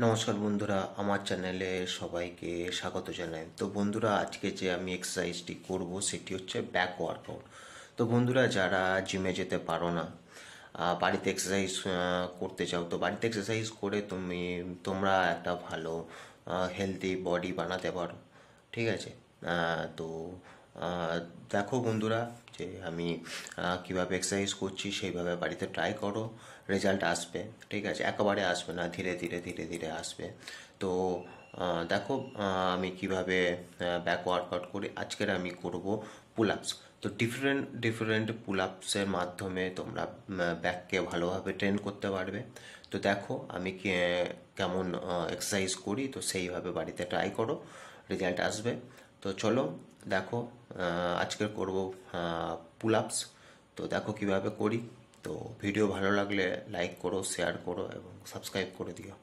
নমস্কার বন্ধুরা, আমার চ্যানেলে সবাইকে স্বাগত জানাই। তো বন্ধুরা, আজকে যে আমি এক্সারসাইজটি করব সেটি হচ্ছে ব্যাক ওয়ার্কআউট। তো বন্ধুরা, যারা জিমে যেতে পারো না, বাড়িতে এক্সারসাইজ করতে চাও, তো বাড়িতে এক্সারসাইজ করে তোমরা একটা ভালো হেলদি বডি বানাতে পারো। ঠিক আছে? তো আহ, দেখো বন্ধুরা, যে আমি কিভাবে এক্সারসাইজ করছি সেইভাবে বাড়িতে ট্রাই করো। রেজাল্ট আসবে। ঠিক আছে? একেবারে আসবে না, ধীরে ধীরে ধীরে ধীরে আসবে। তো দেখো, আমি কিভাবে ব্যাক ওয়ার্কআউট করি। আজকের আমি করব পুল আপস। তো ডিফারেন্ট ডিফারেন্ট পুল আপসের মাধ্যমে তোমরা ব্যাককে ভালোভাবে ট্রেন করতে পারবে। তো দেখো আমি কেমন এক্সারসাইজ করি, তো সেইভাবে বাড়িতে ট্রাই করো, রেজাল্ট আসবে। তো চলো দেখো, আজকের করব পুল আপস। তো দেখো কিভাবে করি। তো ভিডিও ভালো লাগলে লাইক করো, শেয়ার করো এবং সাবস্ক্রাইব করে দিও।